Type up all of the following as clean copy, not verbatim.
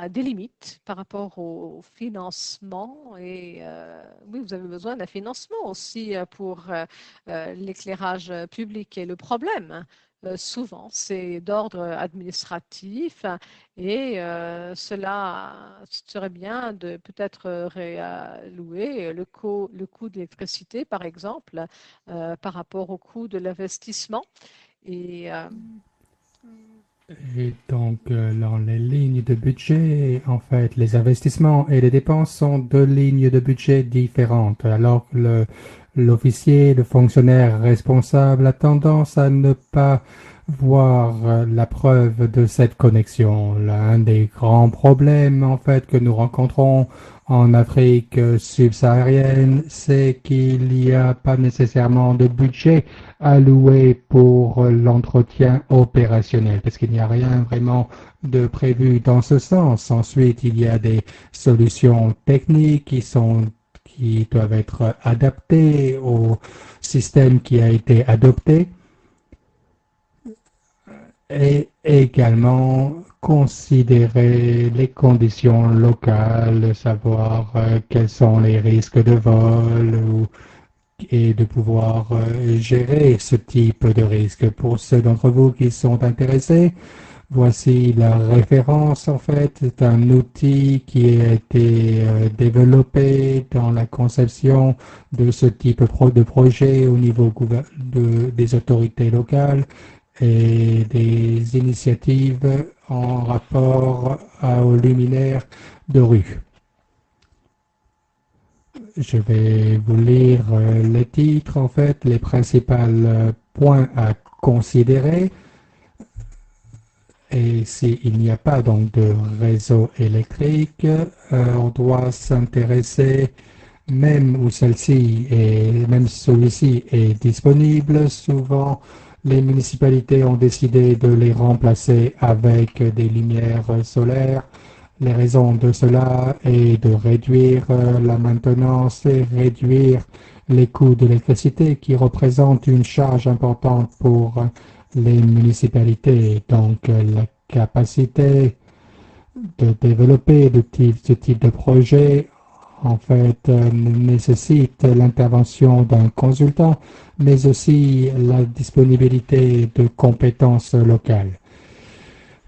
des limites par rapport au financement et oui, vous avez besoin d'un financement aussi pour l'éclairage public. Et le problème, souvent, c'est d'ordre administratif et cela serait bien de peut-être réallouer le coût de l'électricité, par exemple, par rapport au coût de l'investissement. Et Et donc, dans les lignes de budget, en fait, les investissements et les dépenses sont deux lignes de budget différentes. Alors, l'officier, le fonctionnaire responsable a tendance à ne pas voir la preuve de cette connexion. L'un des grands problèmes, en fait, que nous rencontrons en Afrique subsaharienne, c'est qu'il n'y a pas nécessairement de budget alloué pour l'entretien opérationnel, parce qu'il n'y a rien vraiment de prévu dans ce sens. Ensuite, il y a des solutions techniques qui doivent être adaptées au système qui a été adopté et également considérer les conditions locales, savoir quels sont les risques de vol et de pouvoir gérer ce type de risque. Pour ceux d'entre vous qui sont intéressés, voici la référence. En fait, c'est un outil qui a été développé dans la conception de ce type de projet au niveau des autorités locales et des initiatives en rapport aux luminaires de rue. Je vais vous lire les titres, en fait, les principaux points à considérer. Et s'il n'y a pas donc de réseau électrique, on doit s'intéresser, même où même celui-ci est disponible, souvent les municipalités ont décidé de les remplacer avec des lumières solaires. Les raisons de cela est de réduire la maintenance et réduire les coûts d'électricité qui représentent une charge importante pour les municipalités. Donc la capacité de développer ce type de projet en fait nécessite l'intervention d'un consultant, mais aussi la disponibilité de compétences locales.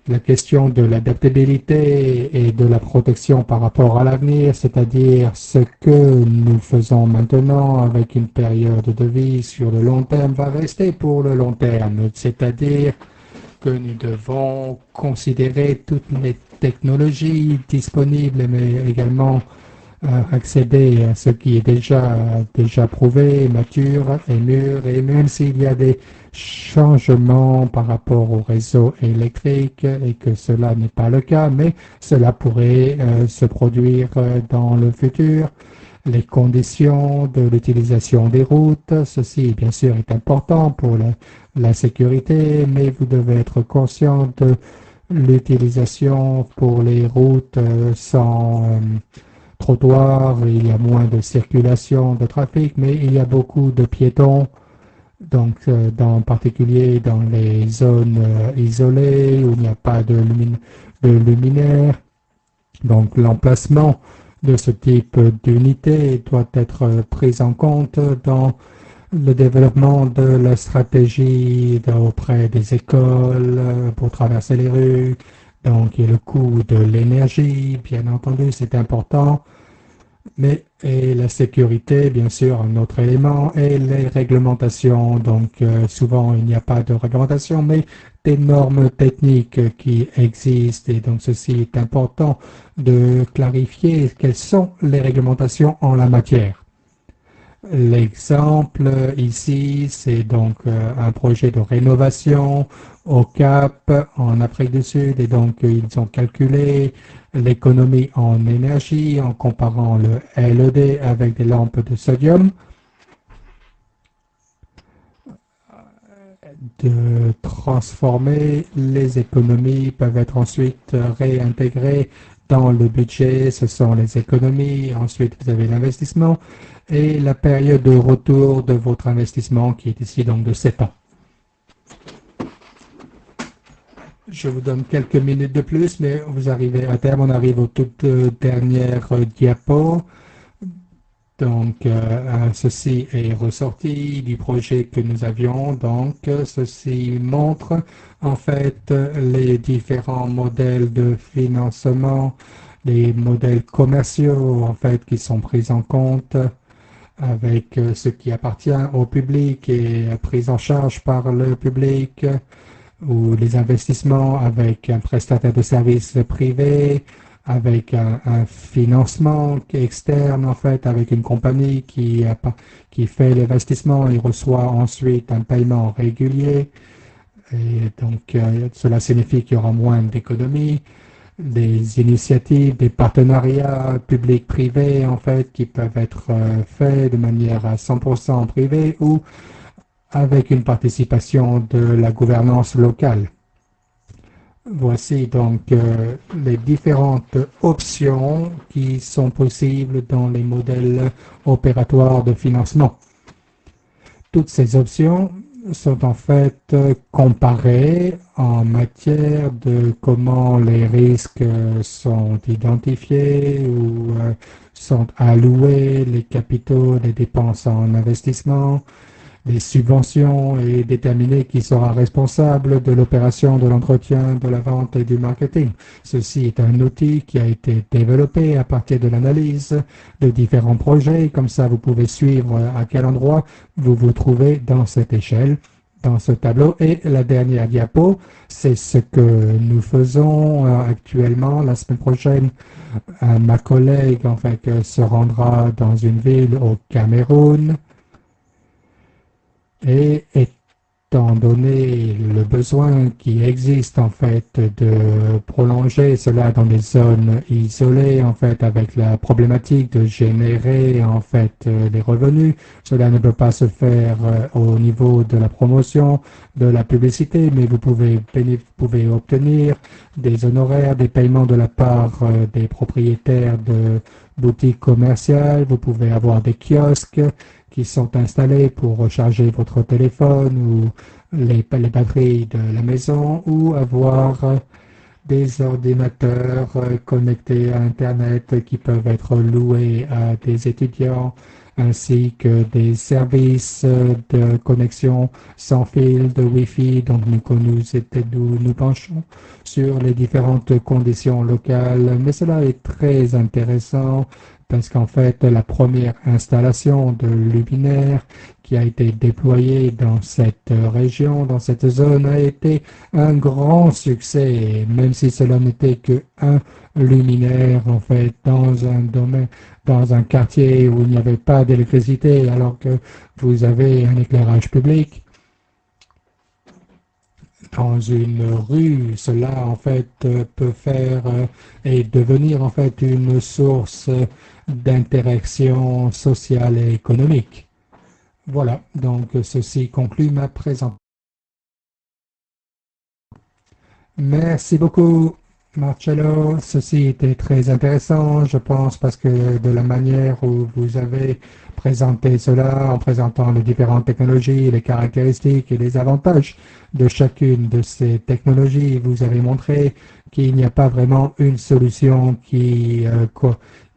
La question de l'adaptabilité et de la protection par rapport à l'avenir, c'est-à-dire ce que nous faisons maintenant avec une période de vie sur le long terme, va rester pour le long terme, c'est-à-dire que nous devons considérer toutes les technologies disponibles, mais également accéder à ce qui est déjà prouvé, mature et mûr, et même s'il y a des changements par rapport au réseau électrique et que cela n'est pas le cas, mais cela pourrait se produire dans le futur. Les conditions de l'utilisation des routes, ceci bien sûr est important pour la sécurité, mais vous devez être conscient de l'utilisation pour les routes sans trottoirs, il y a moins de circulation de trafic, mais il y a beaucoup de piétons, donc en particulier dans les zones isolées où il n'y a pas de luminaire. Donc l'emplacement de ce type d'unité doit être pris en compte dans le développement de la stratégie auprès des écoles pour traverser les rues. Donc, et le coût de l'énergie, bien entendu, c'est important. Mais et la sécurité, bien sûr, un autre élément, et les réglementations. Donc, souvent, il n'y a pas de réglementation, mais des normes techniques qui existent. Et donc, ceci est important de clarifier quelles sont les réglementations en la matière. L'exemple ici, c'est donc un projet de rénovation au Cap, en Afrique du Sud, et donc ils ont calculé l'économie en énergie en comparant le LED avec des lampes de sodium, de transformer. Les économies peuvent être ensuite réintégrées dans le budget. Ce sont les économies. Ensuite, vous avez l'investissement et la période de retour de votre investissement qui est ici donc de 7 ans. Je vous donne quelques minutes de plus, mais vous arrivez à terme, on arrive aux toutes dernières diapos. Donc, ceci est ressorti du projet que nous avions. Donc, ceci montre en fait les différents modèles de financement, les modèles commerciaux en fait qui sont pris en compte avec ce qui appartient au public et pris en charge par le public ou les investissements avec un prestataire de services privé, avec un financement externe, en fait, avec une compagnie qui fait l'investissement et reçoit ensuite un paiement régulier. Et donc, cela signifie qu'il y aura moins d'économies, des initiatives, des partenariats publics-privés, en fait, qui peuvent être faits de manière à 100% privée ou avec une participation de la gouvernance locale. Voici donc les différentes options qui sont possibles dans les modèles opératoires de financement. Toutes ces options sont en fait comparées en matière de comment les risques sont identifiés ou sont alloués, les capitaux, les dépenses en investissement, les subventions et déterminer qui sera responsable de l'opération, de l'entretien, de la vente et du marketing. Ceci est un outil qui a été développé à partir de l'analyse de différents projets. Comme ça, vous pouvez suivre à quel endroit vous vous trouvez dans cette échelle, dans ce tableau. Et la dernière diapo, c'est ce que nous faisons actuellement. La semaine prochaine, ma collègue en fait, se rendra dans une ville au Cameroun. Et étant donné le besoin qui existe en fait de prolonger cela dans des zones isolées en fait avec la problématique de générer en fait des revenus, cela ne peut pas se faire au niveau de la promotion, de la publicité, mais vous pouvez obtenir des honoraires, des paiements de la part des propriétaires de boutiques commerciales, vous pouvez avoir des kiosques qui sont installés pour recharger votre téléphone ou les batteries de la maison ou avoir des ordinateurs connectés à Internet qui peuvent être loués à des étudiants ainsi que des services de connexion sans fil de Wi-Fi. Donc nous penchons sur les différentes conditions locales, mais cela est très intéressant parce qu'en fait, la première installation de luminaire qui a été déployée dans cette région, dans cette zone, a été un grand succès, même si cela n'était qu'un luminaire, en fait, dans un domaine, dans un quartier où il n'y avait pas d'électricité, alors que vous avez un éclairage public. Dans une rue, cela en fait peut faire et devenir en fait une source d'interaction sociale et économique. Voilà, donc ceci conclut ma présentation. Merci beaucoup, Marcello. Ceci était très intéressant, je pense, parce que de la manière où vous avez présenté cela, en présentant les différentes technologies, les caractéristiques et les avantages de chacune de ces technologies, vous avez montré qu'il n'y a pas vraiment une solution qui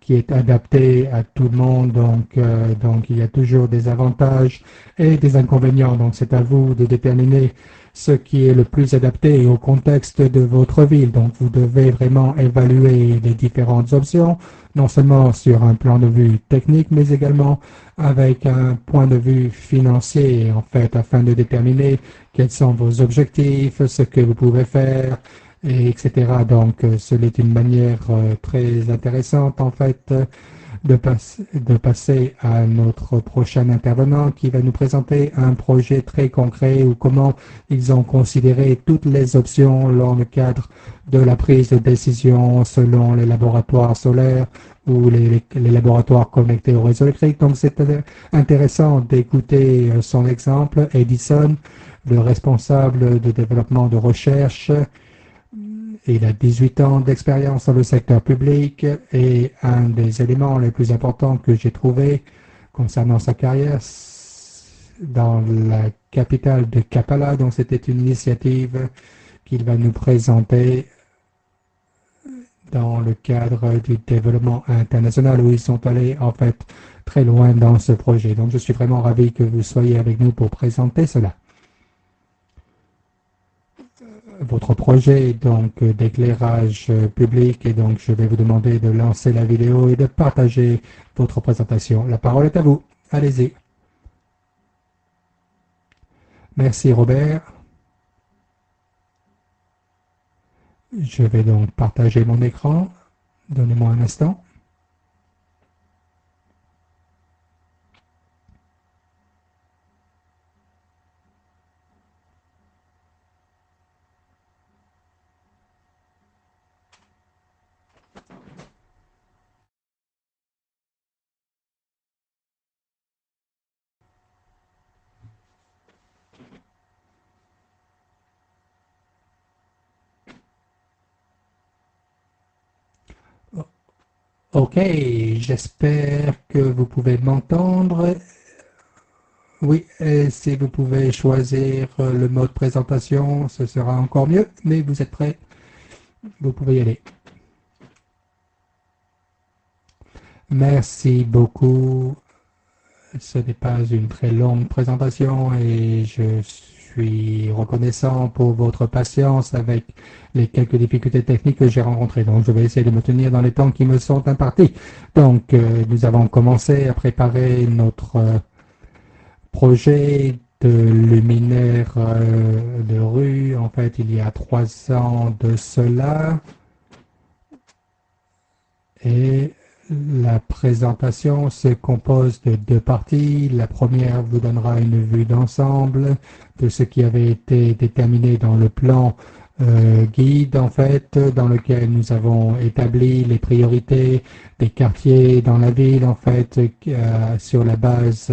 est adaptée à tout le monde. Donc, il y a toujours des avantages et des inconvénients. Donc, c'est à vous de déterminer ce qui est le plus adapté au contexte de votre ville. Donc, vous devez vraiment évaluer les différentes options, non seulement sur un plan de vue technique, mais également avec un point de vue financier, en fait, afin de déterminer quels sont vos objectifs, ce que vous pouvez faire, etc. Donc, cela est une manière très intéressante, en fait, de passer à notre prochain intervenant qui va nous présenter un projet très concret ou comment ils ont considéré toutes les options dans le cadre de la prise de décision selon les laboratoires solaires ou les laboratoires connectés au réseau électrique. Donc c'est intéressant d'écouter son exemple. Edison, le responsable de développement de recherche, il a 18 ans d'expérience dans le secteur public et un des éléments les plus importants que j'ai trouvé concernant sa carrière dans la capitale de Kampala. Donc c'était une initiative qu'il va nous présenter dans le cadre du développement international où ils sont allés en fait très loin dans ce projet. Donc je suis vraiment ravi que vous soyez avec nous pour présenter cela. Votre projet donc d'éclairage public et donc je vais vous demander de lancer la vidéo et de partager votre présentation. La parole est à vous. Allez-y. Merci Robert. Je vais donc partager mon écran. Donnez-moi un instant. Ok, j'espère que vous pouvez m'entendre. Oui, et si vous pouvez choisir le mode présentation, ce sera encore mieux, mais vous êtes prêts? Vous pouvez y aller. Merci beaucoup. Ce n'est pas une très longue présentation et je suis reconnaissant pour votre patience avec les quelques difficultés techniques que j'ai rencontrées. Donc, je vais essayer de me tenir dans les temps qui me sont impartis. Donc, nous avons commencé à préparer notre projet de luminaire de rue. En fait, il y a 3 ans de cela. Et la présentation se compose de 2 parties. La première vous donnera une vue d'ensemble de ce qui avait été déterminé dans le plan guide, en fait, dans lequel nous avons établi les priorités des quartiers dans la ville, en fait, sur la base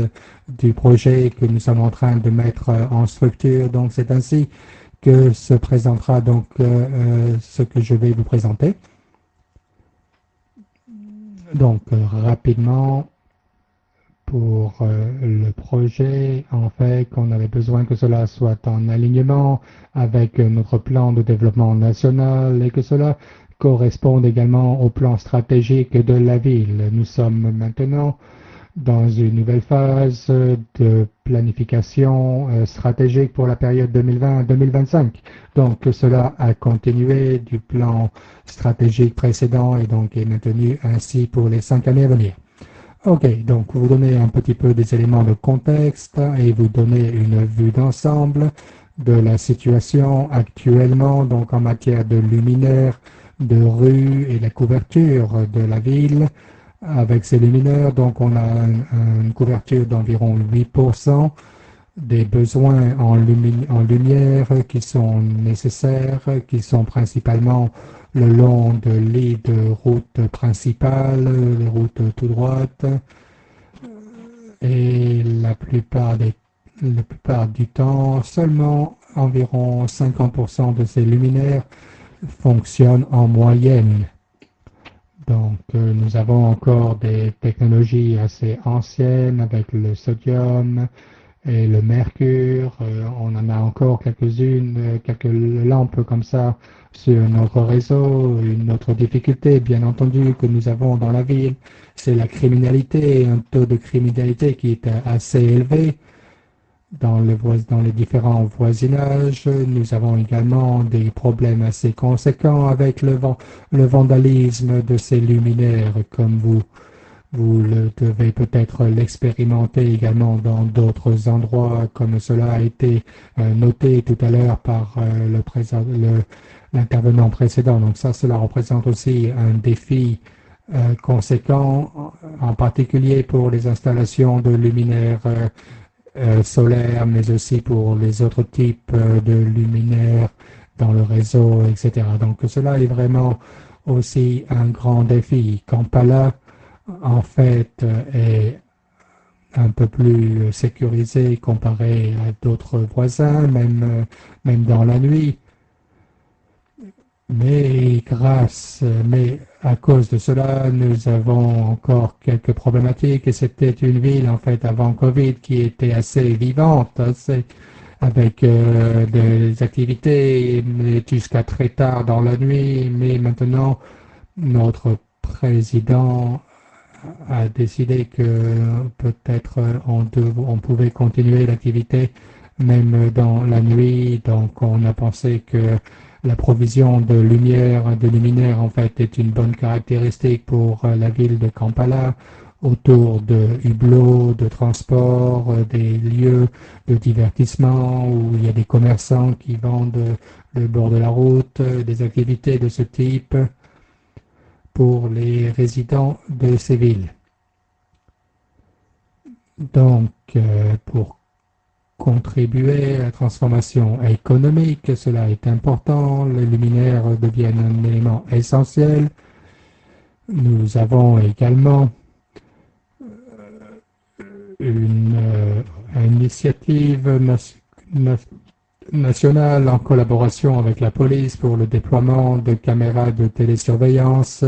du projet que nous sommes en train de mettre en structure. Donc, c'est ainsi que se présentera donc ce que je vais vous présenter. Donc, rapidement, pour le projet, en fait, qu'on avait besoin que cela soit en alignement avec notre plan de développement national et que cela corresponde également au plan stratégique de la ville. Nous sommes maintenant dans une nouvelle phase de planification stratégique pour la période 2020-2025. Donc cela a continué du plan stratégique précédent et donc est maintenu ainsi pour les 5 années à venir. Ok, donc vous donnez un petit peu des éléments de contexte et vous donnez une vue d'ensemble de la situation actuellement donc en matière de luminaires, de rues et la couverture de la ville. Avec ces luminaires, donc on a une couverture d'environ 8% des besoins en lumière qui sont nécessaires, qui sont principalement le long de lignes de routes principales, les routes tout droites, et la plupart du temps, seulement environ 50% de ces luminaires fonctionnent en moyenne. Donc, nous avons encore des technologies assez anciennes avec le sodium et le mercure. On en a encore quelques-unes, quelques lampes comme ça sur notre réseau. Une autre difficulté, bien entendu, que nous avons dans la ville, c'est la criminalité, un taux de criminalité qui est assez élevé dans les différents voisinages. Nous avons également des problèmes assez conséquents avec le vandalisme de ces luminaires, comme vous le devez peut-être l'expérimenter également dans d'autres endroits, comme cela a été noté tout à l'heure par l'intervenant précédent. Donc ça, cela représente aussi un défi conséquent, en particulier pour les installations de luminaires solaires, mais aussi pour les autres types de luminaires dans le réseau, etc. Donc cela est vraiment aussi un grand défi. Kampala, en fait, est un peu plus sécurisé comparé à d'autres voisins, même dans la nuit. Mais à cause de cela, nous avons encore quelques problématiques et c'était une ville, en fait, avant Covid qui était assez vivante, avec des activités jusqu'à très tard dans la nuit, mais maintenant notre président a décidé que peut-être on pouvait continuer l'activité même dans la nuit. Donc on a pensé que la provision de lumière, de luminaire en fait est une bonne caractéristique pour la ville de Kampala autour de hublots, de transport, des lieux de divertissement où il y a des commerçants qui vendent le bord de la route, des activités de ce type pour les résidents de ces villes. Donc, pour contribuer à la transformation économique, cela est important. Les luminaires deviennent un élément essentiel. Nous avons également une initiative nationale en collaboration avec la police pour le déploiement de caméras de télésurveillance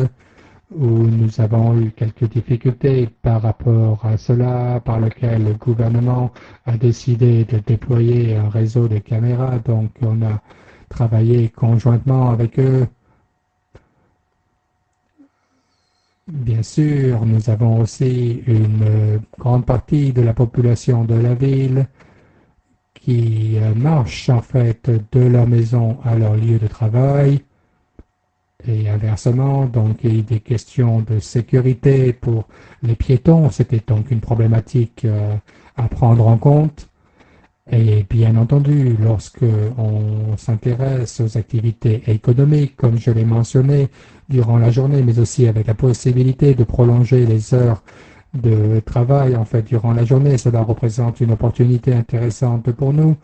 où nous avons eu quelques difficultés par rapport à cela, par lequel le gouvernement a décidé de déployer un réseau de caméras. Donc on a travaillé conjointement avec eux. Bien sûr, nous avons aussi une grande partie de la population de la ville qui marche en fait de leur maison à leur lieu de travail. Et inversement, donc il y a des questions de sécurité pour les piétons, c'était donc une problématique à prendre en compte. Et bien entendu, lorsque on s'intéresse aux activités économiques, comme je l'ai mentionné, durant la journée, mais aussi avec la possibilité de prolonger les heures de travail, en fait, durant la journée, cela représente une opportunité intéressante pour nous,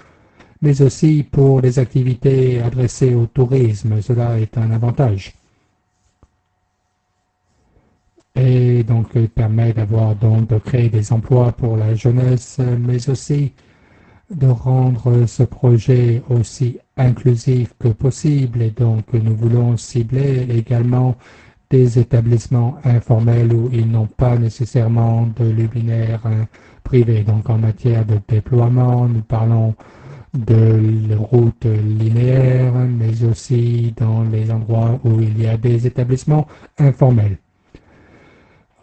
mais aussi pour les activités adressées au tourisme, cela est un avantage. Et donc, il permet de créer des emplois pour la jeunesse, mais aussi de rendre ce projet aussi inclusif que possible. Et donc, nous voulons cibler également des établissements informels où ils n'ont pas nécessairement de luminaires privés. Donc, en matière de déploiement, nous parlons de routes linéaires, mais aussi dans les endroits où il y a des établissements informels.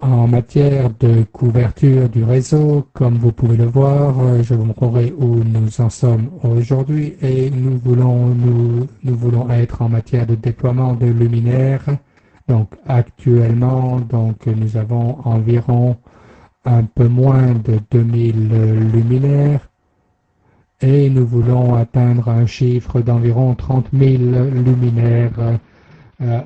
En matière de couverture du réseau, comme vous pouvez le voir, je vous montrerai où nous en sommes aujourd'hui et nous voulons être en matière de déploiement de luminaires. Donc actuellement, nous avons environ un peu moins de 2000 luminaires et nous voulons atteindre un chiffre d'environ 30 000 luminaires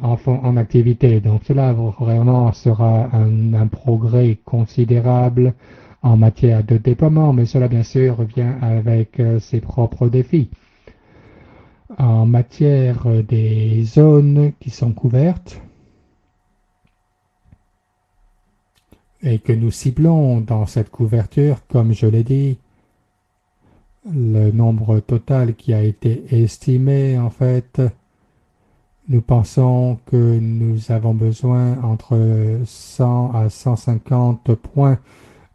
en activité. Donc cela vraiment sera un progrès considérable en matière de déploiement, mais cela bien sûr vient avec ses propres défis. En matière des zones qui sont couvertes et que nous ciblons dans cette couverture, comme je l'ai dit, le nombre total qui a été estimé en fait, nous pensons que nous avons besoin entre 100 à 150 points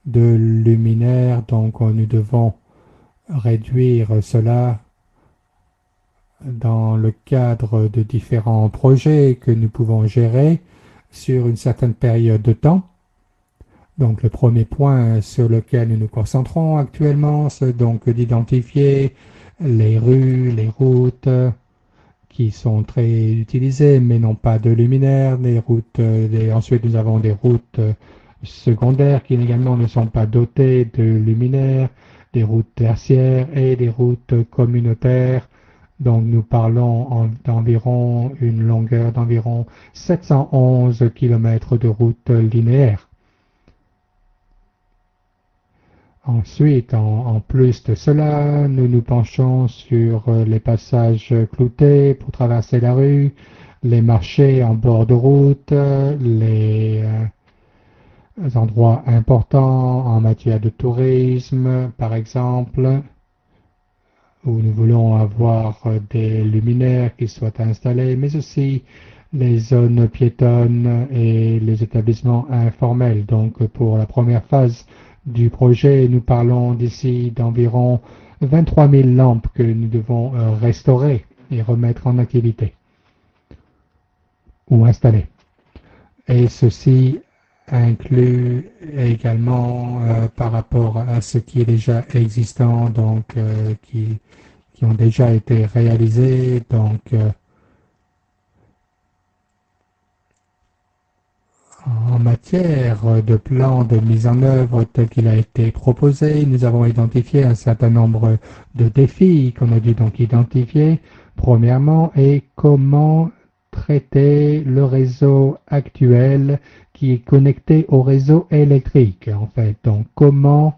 de luminaire, donc nous devons réduire cela dans le cadre de différents projets que nous pouvons gérer sur une certaine période de temps. Donc le premier point sur lequel nous nous concentrons actuellement, c'est donc d'identifier les rues, les routes, qui sont très utilisées, mais n'ont pas de luminaire. Ensuite, nous avons des routes secondaires qui également ne sont pas dotées de luminaire, des routes tertiaires et des routes communautaires. Donc, nous parlons d'environ une longueur d'environ 711 km de routes linéaires. Ensuite, en plus de cela, nous nous penchons sur les passages cloutés pour traverser la rue, les marchés en bord de route, les endroits importants en matière de tourisme, par exemple, où nous voulons avoir des luminaires qui soient installés, mais aussi les zones piétonnes et les établissements informels. Donc, pour la première phase du projet, nous parlons d'ici d'environ 23 000 lampes que nous devons restaurer et remettre en activité ou installer. Et ceci inclut également par rapport à ce qui est déjà existant, donc qui ont déjà été réalisés. Donc, en matière de plan de mise en œuvre tel qu'il a été proposé, nous avons identifié un certain nombre de défis qu'on a dû donc identifier. Premièrement, et comment traiter le réseau actuel qui est connecté au réseau électrique, en fait. Donc, comment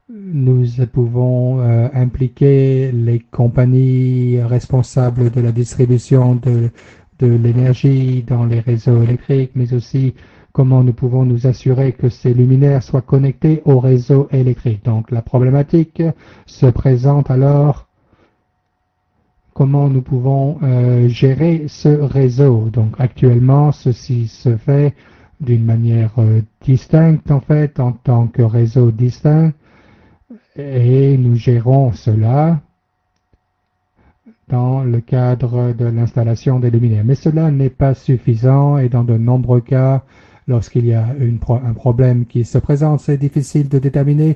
nous pouvons impliquer les compagnies responsables de la distribution de l'énergie dans les réseaux électriques, mais aussi comment nous pouvons nous assurer que ces luminaires soient connectés au réseau électrique. Donc la problématique se présente alors comment nous pouvons gérer ce réseau. Donc actuellement, ceci se fait d'une manière distincte en fait, en tant que réseau distinct, et nous gérons cela dans le cadre de l'installation des luminaires. Mais cela n'est pas suffisant et dans de nombreux cas, lorsqu'il y a un problème qui se présente, c'est difficile de déterminer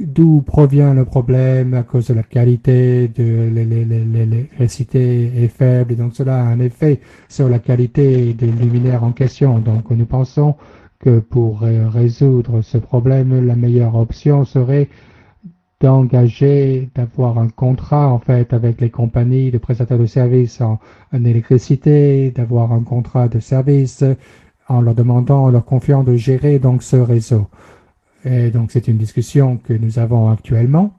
d'où provient le problème à cause de la qualité de l'électricité est faible. Et donc cela a un effet sur la qualité des luminaires en question. Donc nous pensons que pour résoudre ce problème, la meilleure option serait d'avoir un contrat en fait avec les compagnies de prestataires de services en électricité, d'avoir un contrat de service en leur demandant, en leur confiant de gérer donc ce réseau. Et donc c'est une discussion que nous avons actuellement.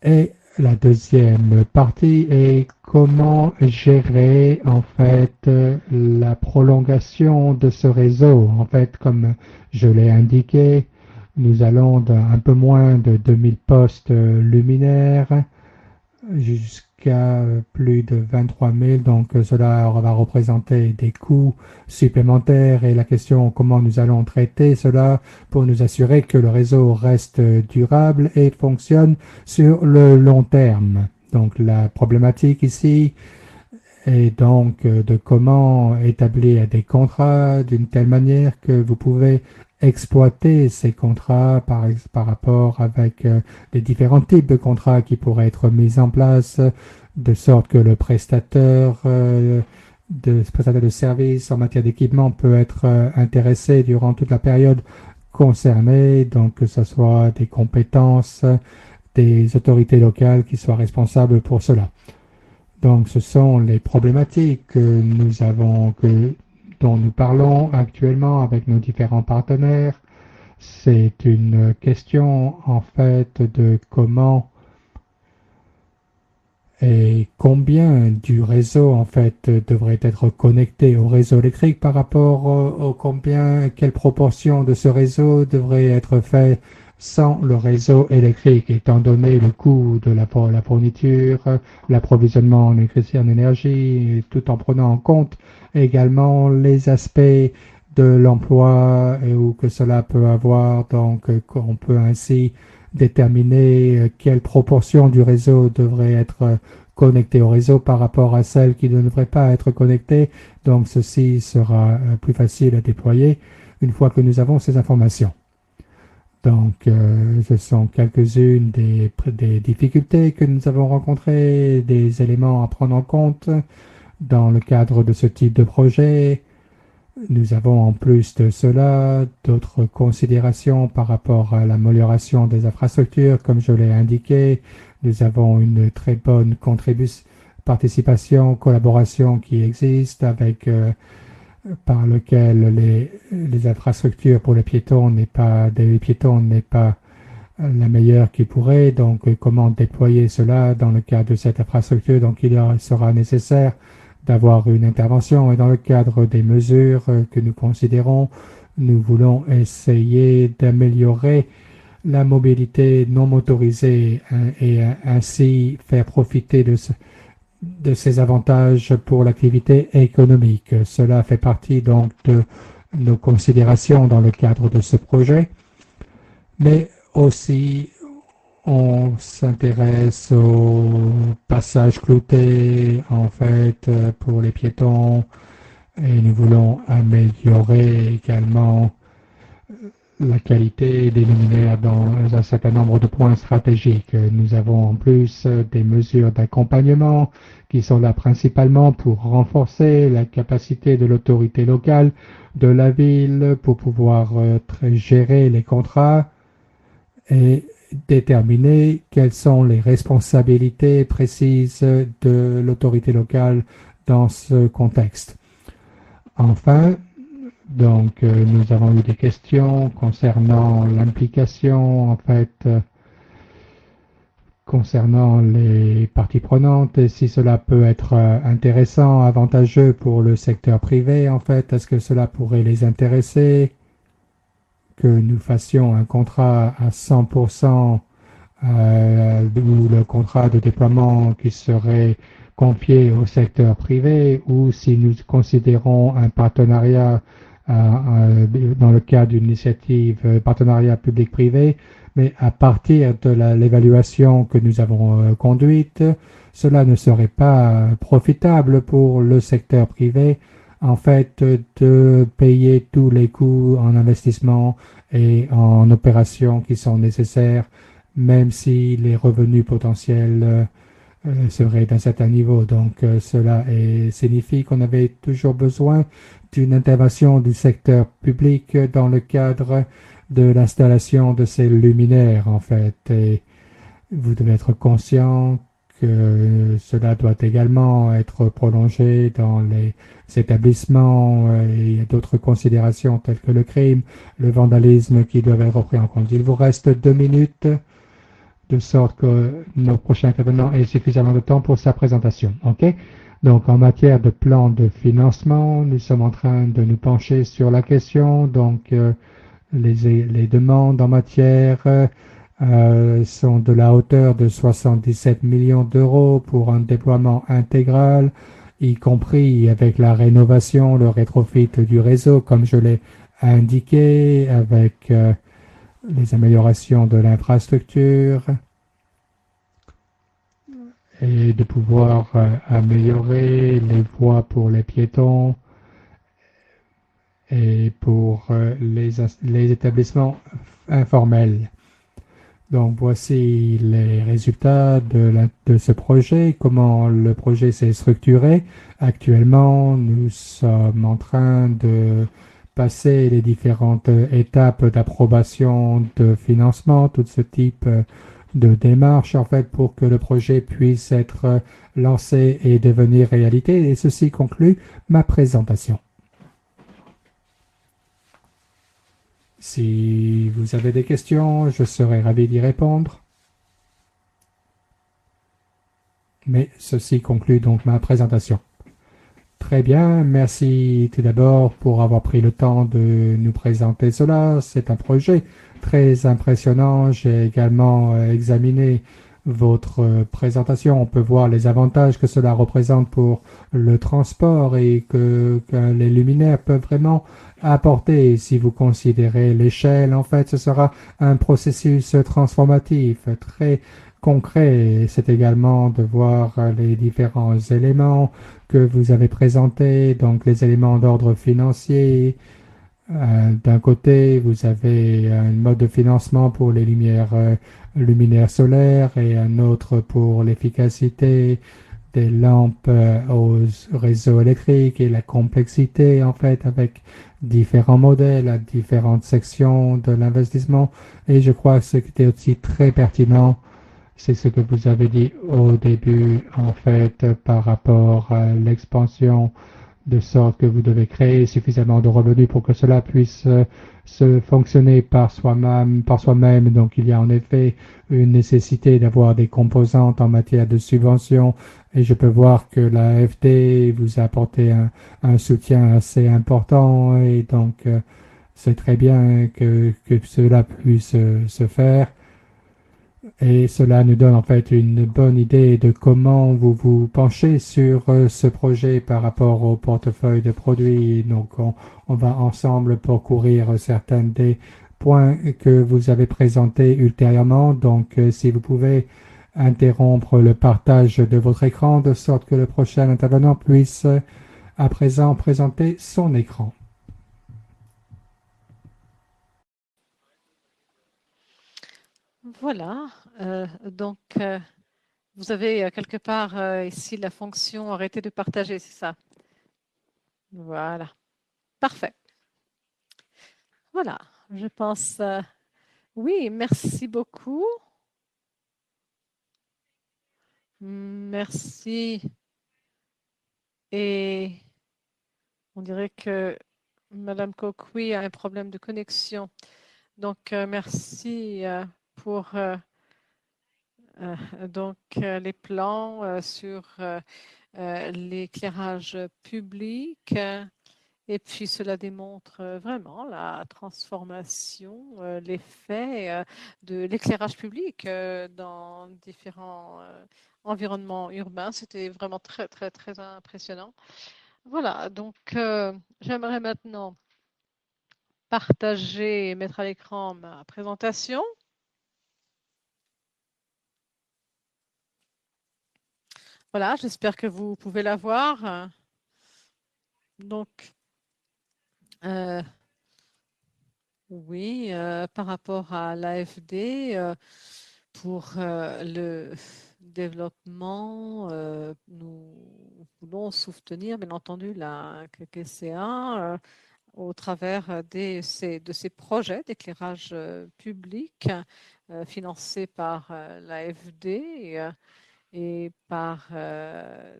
Et la deuxième partie est comment gérer en fait la prolongation de ce réseau. En fait, comme je l'ai indiqué, nous allons d'un peu moins de 2000 postes luminaires jusqu'à plus de 23 000. Donc cela va représenter des coûts supplémentaires et la question comment nous allons traiter cela pour nous assurer que le réseau reste durable et fonctionne sur le long terme. Donc la problématique ici est donc de comment établir des contrats d'une telle manière que vous pouvez exploiter ces contrats par rapport avec les différents types de contrats qui pourraient être mis en place, de sorte que le prestataire de services en matière d'équipement peut être intéressé durant toute la période concernée, donc que ce soit des compétences, des autorités locales qui soient responsables pour cela. Donc ce sont les problématiques que nous avons, dont nous parlons actuellement avec nos différents partenaires. C'est une question en fait de comment et combien du réseau en fait devrait être connecté au réseau électrique par rapport au quelle proportion de ce réseau devrait être fait sans le réseau électrique, étant donné le coût de la fourniture, l'approvisionnement en électricité, en énergie, tout en prenant en compte également les aspects de l'emploi et où que cela peut avoir. Donc, on peut ainsi déterminer quelle proportion du réseau devrait être connectée au réseau par rapport à celle qui ne devrait pas être connectée. Donc, ceci sera plus facile à déployer une fois que nous avons ces informations. Donc, ce sont quelques-unes des difficultés que nous avons rencontrées, des éléments à prendre en compte dans le cadre de ce type de projet. Nous avons en plus de cela d'autres considérations par rapport à l'amélioration des infrastructures. Comme je l'ai indiqué, nous avons une très bonne participation, collaboration qui existe avec par lequel les infrastructures pour les piétons n'est pas la meilleure qui pourrait. Donc, comment déployer cela dans le cadre de cette infrastructure? Donc, il sera nécessaire d'avoir une intervention et dans le cadre des mesures que nous considérons, nous voulons essayer d'améliorer la mobilité non motorisée et ainsi faire profiter de ces avantages pour l'activité économique. Cela fait partie donc de nos considérations dans le cadre de ce projet, mais aussi on s'intéresse au passage clouté, en fait, pour les piétons, et nous voulons améliorer également la qualité des luminaires dans un certain nombre de points stratégiques. Nous avons en plus des mesures d'accompagnement qui sont là principalement pour renforcer la capacité de l'autorité locale de la ville pour pouvoir gérer les contrats et déterminer quelles sont les responsabilités précises de l'autorité locale dans ce contexte. Enfin, donc, nous avons eu des questions concernant l'implication, en fait, concernant les parties prenantes et si cela peut être intéressant, avantageux pour le secteur privé, en fait. Est-ce que cela pourrait les intéresser que nous fassions un contrat à 100% ou le contrat de déploiement qui serait confié au secteur privé ou si nous considérons un partenariat dans le cadre d'une initiative partenariat public-privé, mais à partir de l'évaluation que nous avons conduite, cela ne serait pas profitable pour le secteur privé, en fait, de payer tous les coûts en investissement et en opérations qui sont nécessaires, même si les revenus potentiels seraient d'un certain niveau. Donc, cela signifie qu'on avait toujours besoin d'une intervention du secteur public dans le cadre de l'installation de ces luminaires, en fait. Et vous devez être conscient que cela doit également être prolongé dans les établissements et d'autres considérations telles que le crime, le vandalisme qui doivent être pris en compte. Il vous reste 2 minutes, de sorte que nos prochains intervenants aient suffisamment de temps pour sa présentation. OK? Donc, en matière de plan de financement, nous sommes en train de nous pencher sur la question. Donc, les demandes en matière sont de la hauteur de 77 millions d'euros pour un déploiement intégral, y compris avec la rénovation, le rétrofit du réseau, comme je l'ai indiqué, avec les améliorations de l'infrastructure et de pouvoir améliorer les voies pour les piétons et pour les établissements informels. Donc voici les résultats de ce projet, comment le projet s'est structuré. Actuellement, nous sommes en train de passer les différentes étapes d'approbation de financement, tout ce type de démarches en fait pour que le projet puisse être lancé et devenir réalité. Et ceci conclut ma présentation. Si vous avez des questions, je serai ravi d'y répondre. Mais ceci conclut donc ma présentation. Très bien, merci tout d'abord pour avoir pris le temps de nous présenter cela. C'est un projet très impressionnant. J'ai également examiné votre présentation. On peut voir les avantages que cela représente pour le transport et que les luminaires peuvent vraiment apporter. Si vous considérez l'échelle, en fait, ce sera un processus transformatif très concret. C'est également de voir les différents éléments que vous avez présentés, donc les éléments d'ordre financier. D'un côté, vous avez un mode de financement pour les luminaires solaires et un autre pour l'efficacité des lampes aux réseaux électriques et la complexité, en fait, avec différents modèles à différentes sections de l'investissement. Et je crois que ce qui était aussi très pertinent, c'est ce que vous avez dit au début, en fait, par rapport à l'expansion, de sorte que vous devez créer suffisamment de revenus pour que cela puisse se fonctionner par soi-même. Donc, il y a en effet une nécessité d'avoir des composantes en matière de subvention. Et je peux voir que la FD vous a apporté un soutien assez important. Et donc, c'est très bien que cela puisse se faire. Et cela nous donne en fait une bonne idée de comment vous vous penchez sur ce projet par rapport au portefeuille de produits. Donc on va ensemble parcourir certaines des points que vous avez présentés ultérieurement. Donc, si vous pouvez interrompre le partage de votre écran de sorte que le prochain intervenant puisse à présent présenter son écran. Voilà, donc vous avez quelque part ici la fonction arrêter de partager, c'est ça? Voilà, parfait. Voilà, je pense, oui, merci beaucoup. Merci. Et on dirait que Madame Coqui a un problème de connexion. Donc, merci pour les plans sur l'éclairage public. Et puis, cela démontre vraiment la transformation, l'effet de l'éclairage public dans différents environnements urbains. C'était vraiment très, très, très impressionnant. Voilà, donc j'aimerais maintenant partager et mettre à l'écran ma présentation. Voilà, j'espère que vous pouvez la voir. Donc, oui, par rapport à l'AFD, pour le développement, nous voulons soutenir, bien entendu, la KKCA au travers de ces projets d'éclairage public financés par l'AFD et par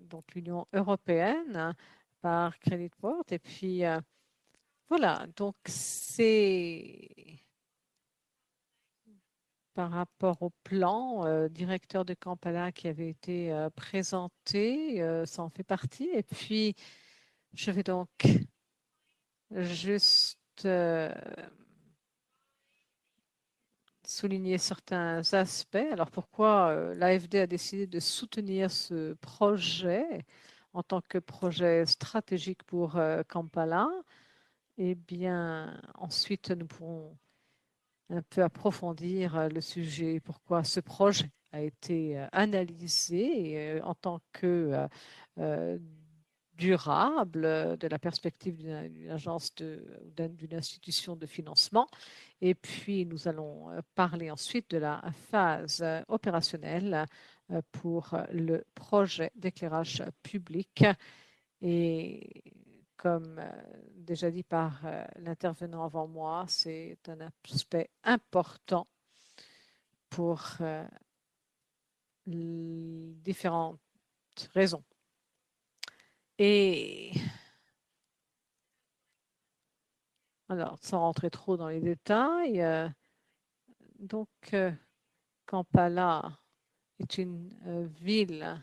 donc l'Union européenne, par Creditport. Et puis, voilà, donc c'est par rapport au plan directeur de Kampala qui avait été présenté, ça en fait partie. Et puis, je vais donc juste souligner certains aspects. Alors, pourquoi l'AFD a décidé de soutenir ce projet en tant que projet stratégique pour Kampala? Eh bien, ensuite, nous pourrons un peu approfondir le sujet, pourquoi ce projet a été analysé en tant que euh, durable de la perspective d'une agence, d'une institution de financement. Et puis, nous allons parler ensuite de la phase opérationnelle pour le projet d'éclairage public. Et comme déjà dit par l'intervenant avant moi, c'est un aspect important pour différentes raisons. Et alors, sans rentrer trop dans les détails, donc Kampala est une ville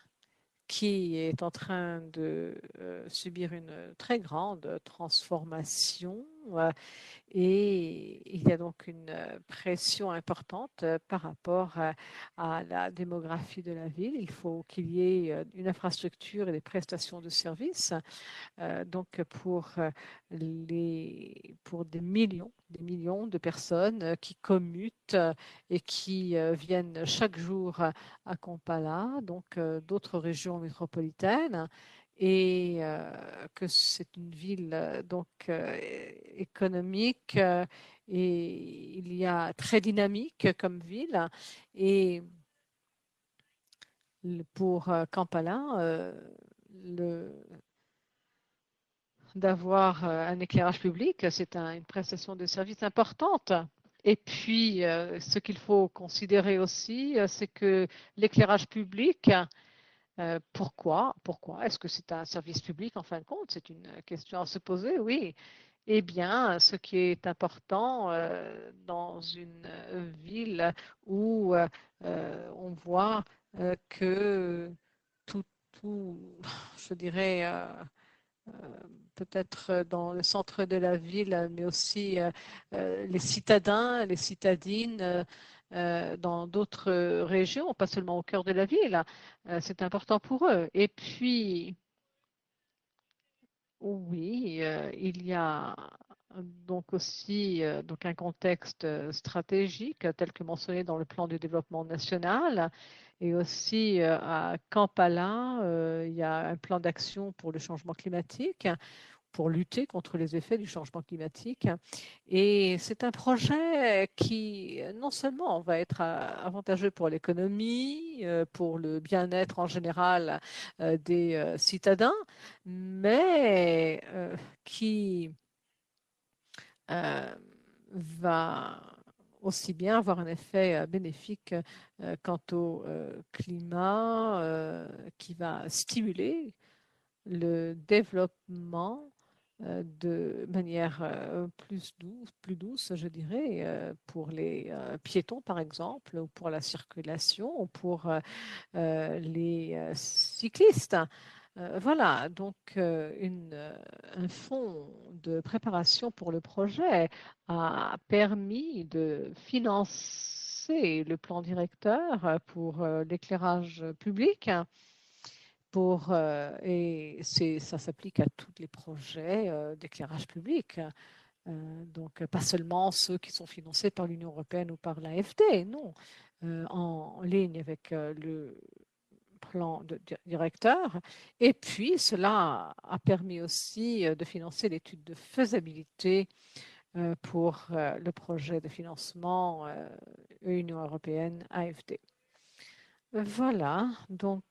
qui est en train de subir une très grande transformation et il y a donc une pression importante par rapport à la démographie de la ville. Il faut qu'il y ait une infrastructure et des prestations de services donc pour des millions de personnes qui commutent et qui viennent chaque jour à Kampala, donc d'autres régions métropolitaines, et que c'est une ville donc économique et il y a très dynamique comme ville et pour Kampala, d'avoir un éclairage public, c'est une prestation de service importante. Et puis, ce qu'il faut considérer aussi, c'est que l'éclairage public, pourquoi est-ce que c'est un service public en fin de compte? C'est une question à se poser, oui. Eh bien, ce qui est important dans une ville où on voit que tout, tout, je dirais, peut-être dans le centre de la ville, mais aussi les citadins, les citadines dans d'autres régions, pas seulement au cœur de la ville. C'est important pour eux. Et puis, oui, il y a donc aussi donc un contexte stratégique tel que mentionné dans le plan de développement national. Et aussi à Kampala, il y a un plan d'action pour le changement climatique, pour lutter contre les effets du changement climatique. Et c'est un projet qui non seulement va être avantageux pour l'économie, pour le bien-être en général des citadins, mais qui euh, va aussi bien avoir un effet bénéfique quant au climat, qui va stimuler le développement de manière plus douce, je dirais, pour les piétons, par exemple, ou pour la circulation, ou pour les cyclistes. Voilà, donc un fonds de préparation pour le projet a permis de financer le plan directeur pour l'éclairage public. Et ça s'applique à tous les projets d'éclairage public. Donc, pas seulement ceux qui sont financés par l'Union européenne ou par l'AFD, non. En ligne avec le plan directeur. Et puis, cela a permis aussi de financer l'étude de faisabilité pour le projet de financement Union européenne AFD. Voilà, donc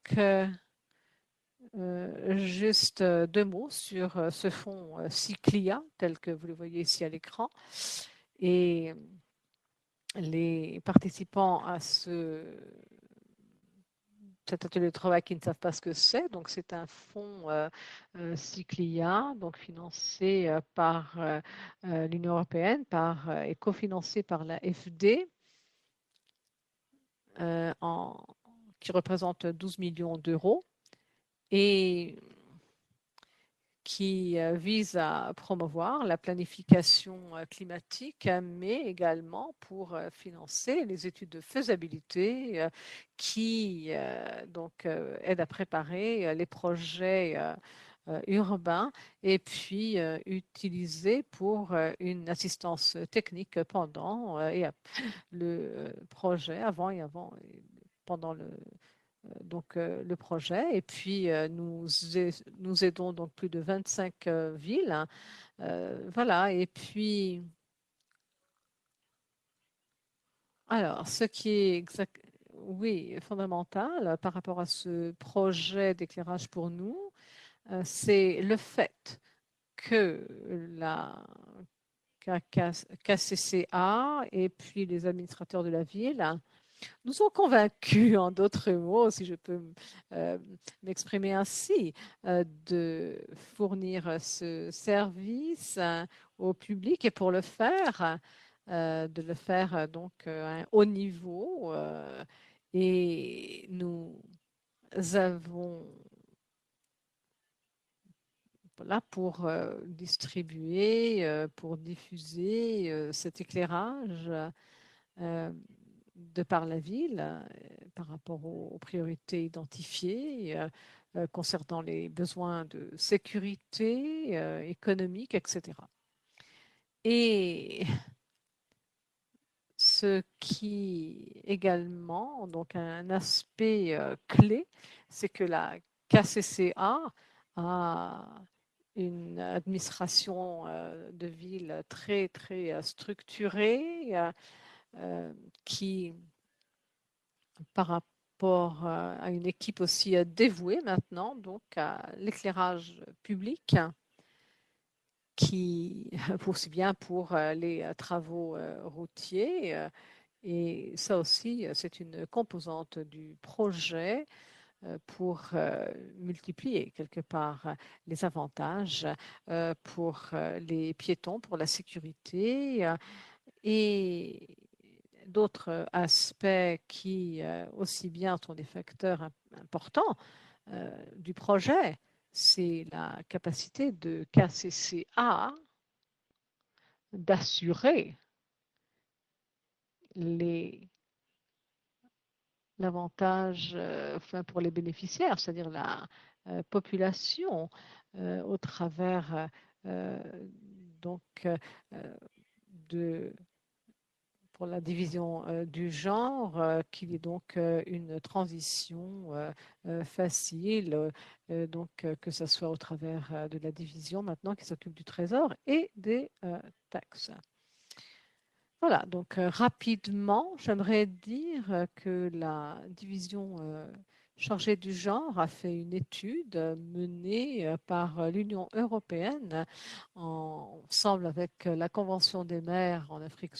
juste deux mots sur ce fonds Cyclia, tel que vous le voyez ici à l'écran. Et les participants à cet atelier de travail qui ne savent pas ce que c'est, donc c'est un fonds Cyclia, donc financé par l'Union européenne et cofinancé par la FD, qui représente 12 millions d'euros. Et qui vise à promouvoir la planification climatique, mais également pour financer les études de faisabilité qui donc aident à préparer les projets urbains et puis utilisés pour une assistance technique pendant le projet, pendant le projet. Et puis, nous aidons donc plus de 25 villes. Hein. Voilà. Et puis, alors, ce qui est oui, fondamental par rapport à ce projet d'éclairage pour nous, c'est le fait que la KCCA et puis les administrateurs de la ville nous ont convaincus, en d'autres mots, si je peux m'exprimer ainsi, de fournir ce service au public et pour le faire, de le faire donc à un haut niveau. Et nous avons là pour distribuer, pour diffuser cet éclairage de par la ville par rapport aux priorités identifiées concernant les besoins de sécurité économique, etc. Et ce qui également, donc un aspect clé, c'est que la KCCA a une administration de ville très, très structurée qui par rapport à une équipe aussi dévouée maintenant, donc à l'éclairage public, qui aussi bien pour les travaux routiers. Et ça aussi, c'est une composante du projet pour multiplier quelque part les avantages pour les piétons, pour la sécurité et d'autres aspects qui aussi bien sont des facteurs importants du projet, c'est la capacité de KCCA d'assurer l'avantage pour les bénéficiaires, c'est-à-dire la population au travers donc pour la division du genre, qu'il y ait donc une transition facile, donc que ce soit au travers de la division maintenant qui s'occupe du trésor et des taxes. Voilà, donc rapidement, j'aimerais dire que la division chargée du genre a fait une étude menée par l'Union européenne ensemble avec la Convention des maires en Afrique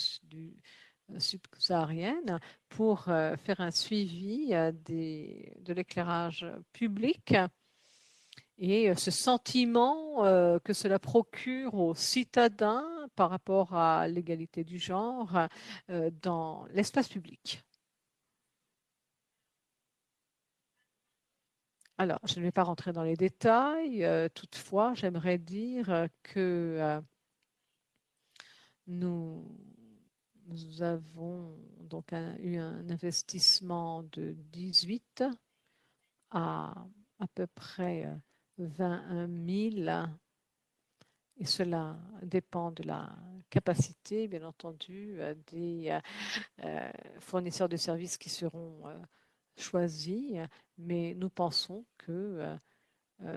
subsaharienne pour faire un suivi de l'éclairage public et ce sentiment que cela procure aux citadins par rapport à l'égalité du genre dans l'espace public. Alors, je ne vais pas rentrer dans les détails, toutefois, j'aimerais dire que nous, nous avons donc eu un investissement de 18 à peu près 21 000 et cela dépend de la capacité, bien entendu, des fournisseurs de services qui seront choisis, mais nous pensons que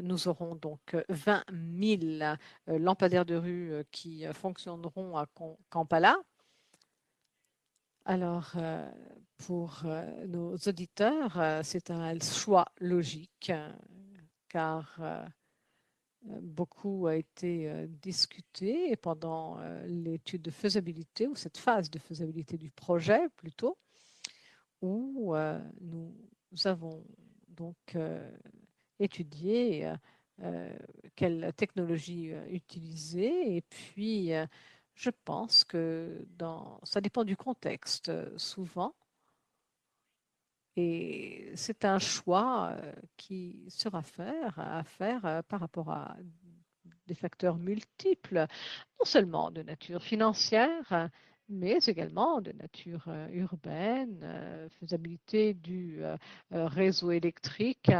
nous aurons donc 20 000 lampadaires de rue qui fonctionneront à Kampala. Alors, pour nos auditeurs, c'est un choix logique car beaucoup a été discuté pendant l'étude de faisabilité ou cette phase de faisabilité du projet plutôt, où nous avons donc étudié quelle technologie utiliser et puis je pense que ça dépend du contexte souvent et c'est un choix qui sera à faire par rapport à des facteurs multiples, non seulement de nature financière, mais également de nature urbaine, faisabilité du réseau électrique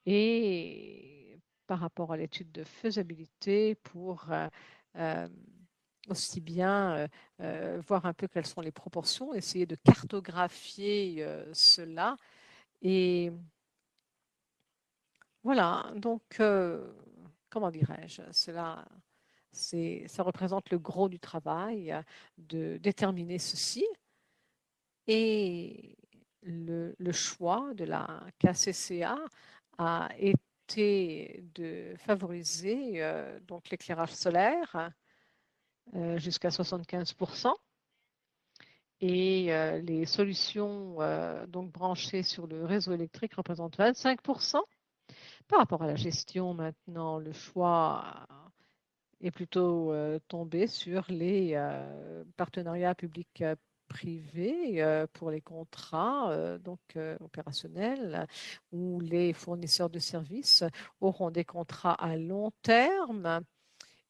et par rapport à l'étude de faisabilité pour euh, aussi bien voir un peu quelles sont les proportions, essayer de cartographier cela et voilà, donc comment dirais-je, ça représente le gros du travail de déterminer ceci et le choix de la KCCA a été de favoriser donc l'éclairage solaire jusqu'à 75% et les solutions donc branchées sur le réseau électrique représentent 25%. Par rapport à la gestion maintenant, le choix est plutôt tombé sur les partenariats publics-privés pour les contrats donc opérationnels où les fournisseurs de services auront des contrats à long terme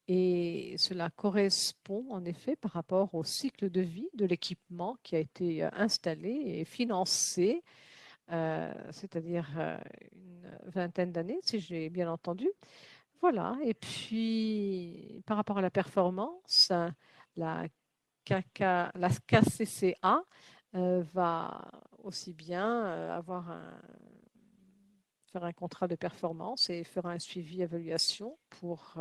et cela correspond en effet par rapport au cycle de vie de l'équipement qui a été installé et financé, c'est-à-dire une vingtaine d'années, si j'ai bien entendu. Voilà, et puis par rapport à la performance, la, la KCCA va aussi bien faire un contrat de performance et fera un suivi évaluation pour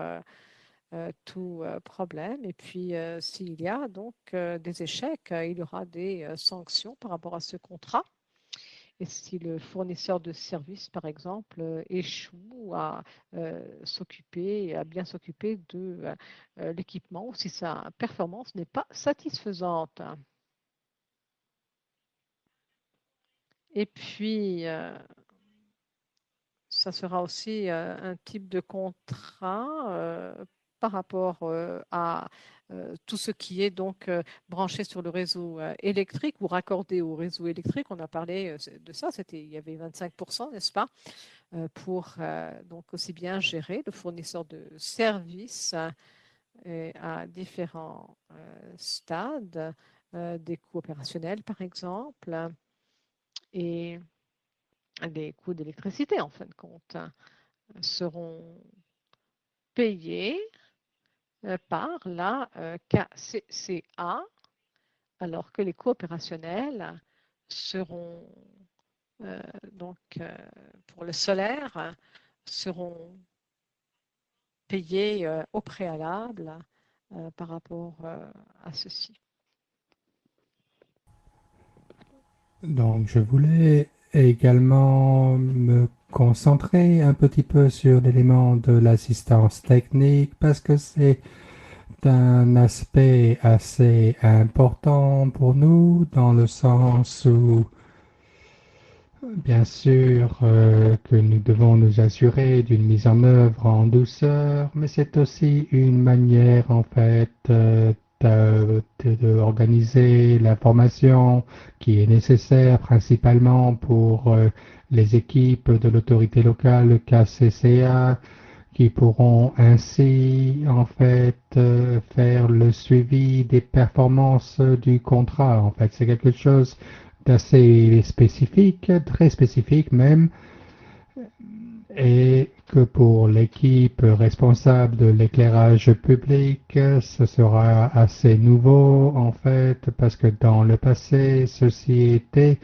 tout problème. Et puis s'il y a donc des échecs, il y aura des sanctions par rapport à ce contrat. Et si le fournisseur de services, par exemple, échoue à bien s'occuper de l'équipement ou si sa performance n'est pas satisfaisante. Et puis, ça sera aussi un type de contrat par rapport à tout ce qui est donc branché sur le réseau électrique ou raccordé au réseau électrique. On a parlé de ça, il y avait 25%, n'est-ce pas, pour donc aussi bien gérer le fournisseur de services à différents stades des coûts opérationnels, par exemple, et des coûts d'électricité, en fin de compte, seront payés par la KCCA, alors que les coûts opérationnels seront donc pour le solaire seront payés au préalable par rapport à ceci. Donc, je voulais également me concentrer un petit peu sur l'élément de l'assistance technique parce que c'est un aspect assez important pour nous dans le sens où, bien sûr, que nous devons nous assurer d'une mise en œuvre en douceur, mais c'est aussi une manière, en fait, d'organiser la formation qui est nécessaire principalement pour les équipes de l'autorité locale KCCA qui pourront ainsi en fait faire le suivi des performances du contrat. En fait, c'est quelque chose d'assez spécifique, très spécifique même, et que pour l'équipe responsable de l'éclairage public, ce sera assez nouveau en fait, parce que dans le passé, ceci était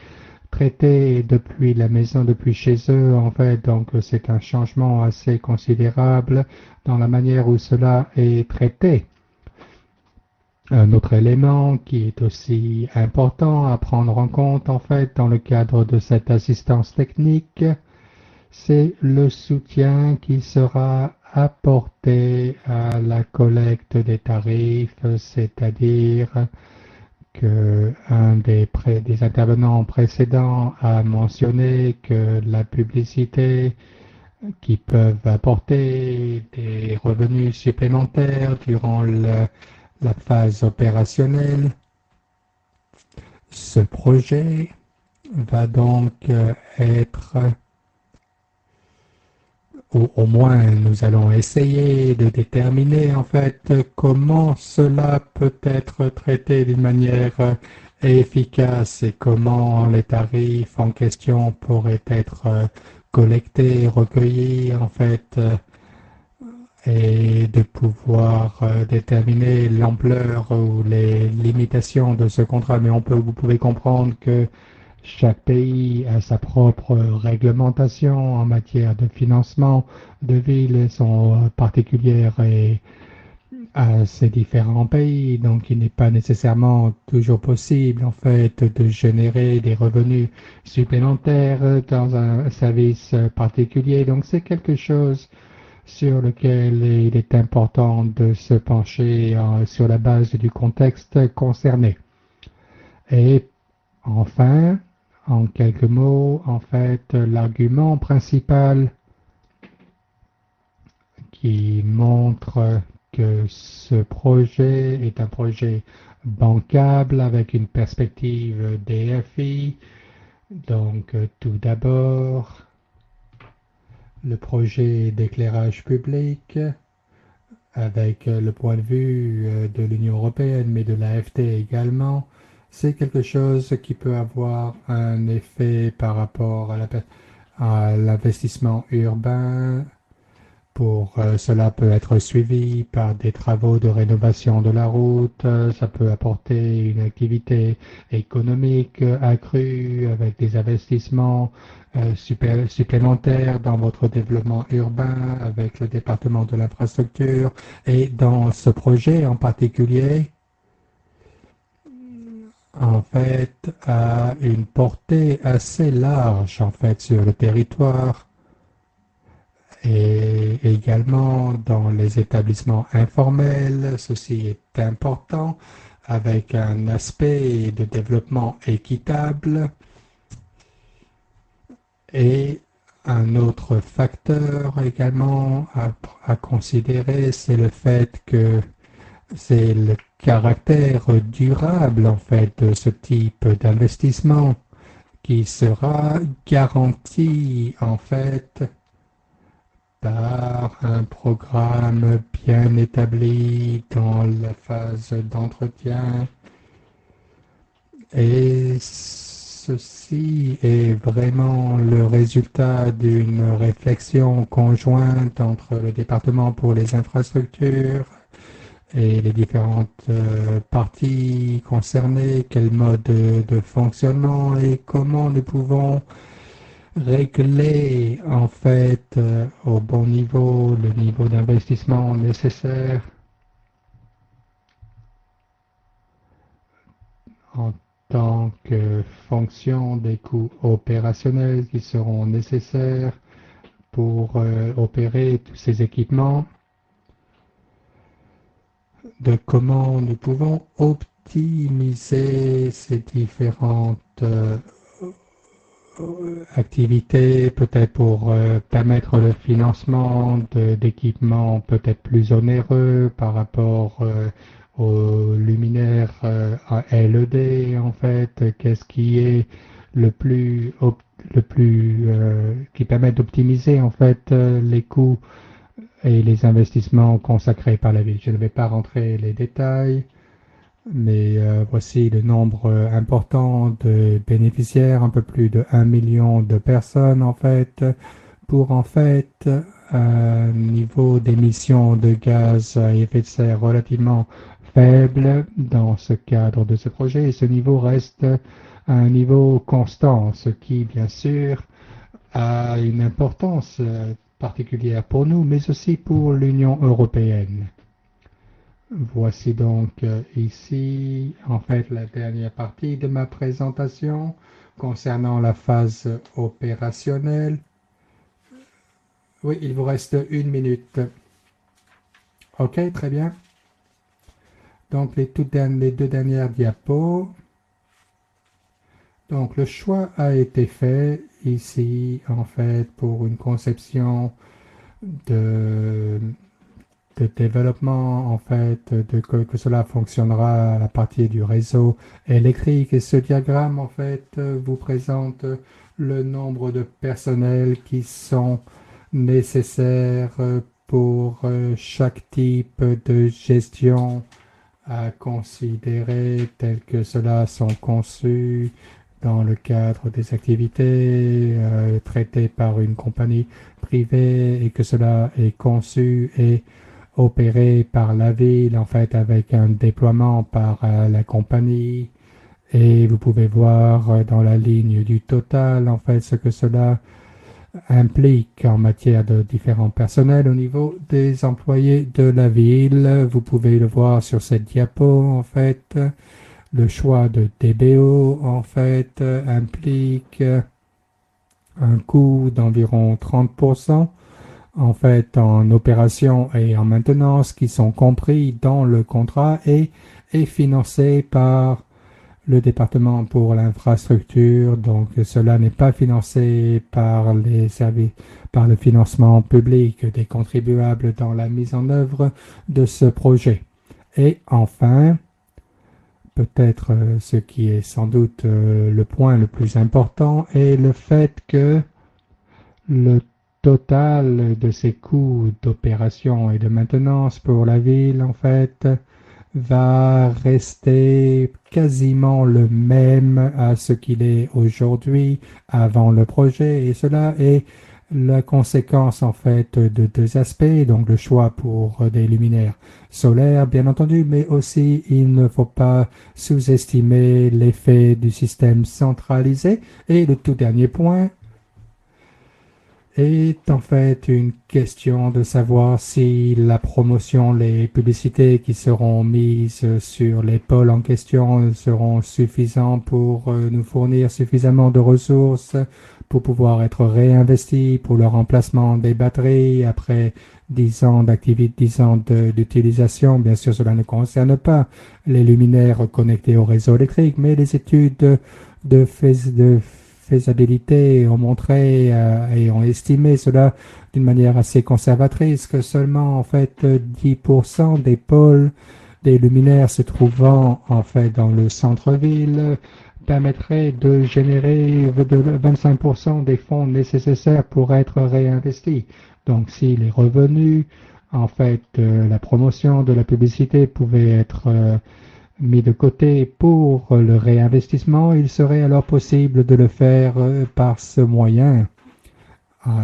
traité depuis la maison, depuis chez eux en fait, donc c'est un changement assez considérable dans la manière où cela est traité. Un autre élément qui est aussi important à prendre en compte en fait dans le cadre de cette assistance technique, c'est le soutien qui sera apporté à la collecte des tarifs, c'est-à-dire que des intervenants précédents a mentionné que la publicité qui peuvent apporter des revenus supplémentaires durant la phase opérationnelle. Ce projet va donc être, ou au moins nous allons essayer de déterminer en fait comment cela peut être traité d'une manière efficace et comment les tarifs en question pourraient être collectés, recueillis en fait et de pouvoir déterminer l'ampleur ou les limitations de ce contrat. Mais vous pouvez comprendre que chaque pays a sa propre réglementation en matière de financement de villes sont particulières et à ces différents pays. Donc, il n'est pas nécessairement toujours possible, en fait, de générer des revenus supplémentaires dans un service particulier. Donc, c'est quelque chose sur lequel il est important de se pencher sur la base du contexte concerné. Et enfin, en quelques mots, en fait, l'argument principal qui montre que ce projet est un projet bancable avec une perspective DFI. Donc, tout d'abord, le projet d'éclairage public avec le point de vue de l'Union européenne, mais de l'AFT également, c'est quelque chose qui peut avoir un effet par rapport à l'investissement urbain. Cela peut être suivi par des travaux de rénovation de la route, ça peut apporter une activité économique accrue avec des investissements supplémentaires dans votre développement urbain avec le département de l'infrastructure. Et dans ce projet en particulier, en fait, a une portée assez large en fait sur le territoire et également dans les établissements informels. Ceci est important avec un aspect de développement équitable et un autre facteur également à considérer, c'est le fait que c'est le caractère durable en fait de ce type d'investissement qui sera garanti en fait par un programme bien établi dans la phase d'entretien. Et ceci est vraiment le résultat d'une réflexion conjointe entre le département pour les infrastructures, et les différentes parties concernées, quel mode de fonctionnement et comment nous pouvons régler en fait au bon niveau le niveau d'investissement nécessaire en tant que fonction des coûts opérationnels qui seront nécessaires pour opérer tous ces équipements, de comment nous pouvons optimiser ces différentes activités, peut-être pour permettre le financement d'équipements peut-être plus onéreux par rapport aux luminaires à LED en fait, qu'est-ce qui est le plus qui permet d'optimiser en fait les coûts et les investissements consacrés par la ville. Je ne vais pas rentrer les détails, mais voici le nombre important de bénéficiaires, un peu plus de 1 million de personnes en fait, pour en fait un niveau d'émissions de gaz à effet de serre relativement faible dans ce cadre de ce projet. Et ce niveau reste à un niveau constant, ce qui bien sûr a une importance particulière pour nous, mais aussi pour l'Union européenne. Voici donc ici, en fait, la dernière partie de ma présentation concernant la phase opérationnelle. Oui, il vous reste 1 minute. Ok, très bien. Donc, les deux dernières diapos. Donc, le choix a été fait ici, en fait, pour une conception de développement, en fait, que cela fonctionnera à partir du réseau électrique. Et ce diagramme, en fait, vous présente le nombre de personnels qui sont nécessaires pour chaque type de gestion à considérer tels que cela sont conçus dans le cadre des activités traitées par une compagnie privée et que cela est conçu et opéré par la ville en fait avec un déploiement par la compagnie et vous pouvez voir dans la ligne du total en fait ce que cela implique en matière de différents personnels au niveau des employés de la ville. Vous pouvez le voir sur cette diapo en fait. Le choix de DBO en fait implique un coût d'environ 30% en fait en opération et en maintenance qui sont compris dans le contrat et est financé par le département pour l'infrastructure. Donc cela n'est pas financé par les services, par le financement public des contribuables dans la mise en œuvre de ce projet. Et enfin, peut-être ce qui est sans doute le point le plus important est le fait que le total de ces coûts d'opération et de maintenance pour la ville, en fait, va rester quasiment le même à ce qu'il est aujourd'hui avant le projet. Et cela est la conséquence, en fait, de deux aspects. Donc, le choix pour des luminaires solaires, bien entendu, mais aussi, il ne faut pas sous-estimer l'effet du système centralisé. Et le tout dernier point, est en fait une question de savoir si la promotion, les publicités qui seront mises sur les pôles en question seront suffisantes pour nous fournir suffisamment de ressources pour pouvoir être réinvestis pour le remplacement des batteries après 10 ans d'activité, 10 ans d'utilisation. Bien sûr, cela ne concerne pas les luminaires connectés au réseau électrique, mais les études de faisabilité ont montré et ont estimé cela d'une manière assez conservatrice que seulement en fait 10% des pôles des luminaires se trouvant en fait dans le centre-ville permettrait de générer de 25% des fonds nécessaires pour être réinvestis. Donc si les revenus en fait de la promotion de la publicité pouvaient être mis de côté pour le réinvestissement, il serait alors possible de le faire par ce moyen,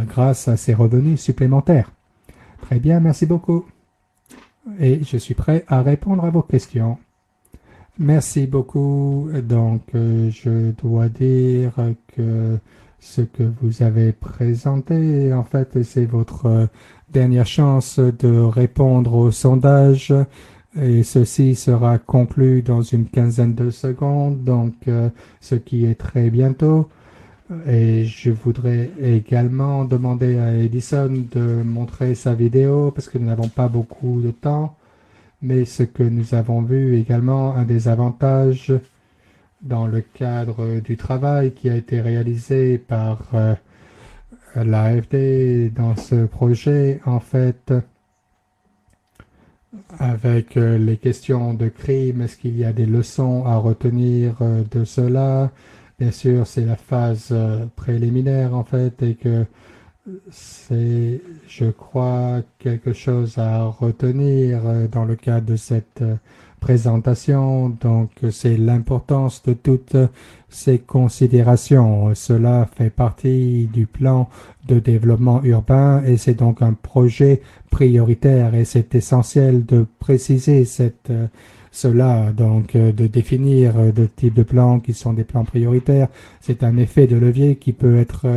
grâce à ces revenus supplémentaires. Très bien, merci beaucoup. et je suis prêt à répondre à vos questions. Merci beaucoup. Donc, je dois dire que ce que vous avez présenté, en fait, c'est votre dernière chance de répondre au sondage. Et ceci sera conclu dans une quinzaine de secondes, donc ce qui est très bientôt. Et je voudrais également demander à Edison de montrer sa vidéo parce que nous n'avons pas beaucoup de temps. Mais ce que nous avons vu également, un des avantages dans le cadre du travail qui a été réalisé par l'AFD dans ce projet, en fait, avec les questions de crime, est-ce qu'il y a des leçons à retenir de cela? Bien sûr, c'est la phase préliminaire, en fait, et que c'est, je crois, quelque chose à retenir dans le cadre de cette présentation. Donc, c'est l'importance de toutes ces considérations. Cela fait partie du plan de développement urbain et c'est donc un projet prioritaire et c'est essentiel de préciser cela, donc de définir de types de plans qui sont des plans prioritaires. C'est un effet de levier qui peut être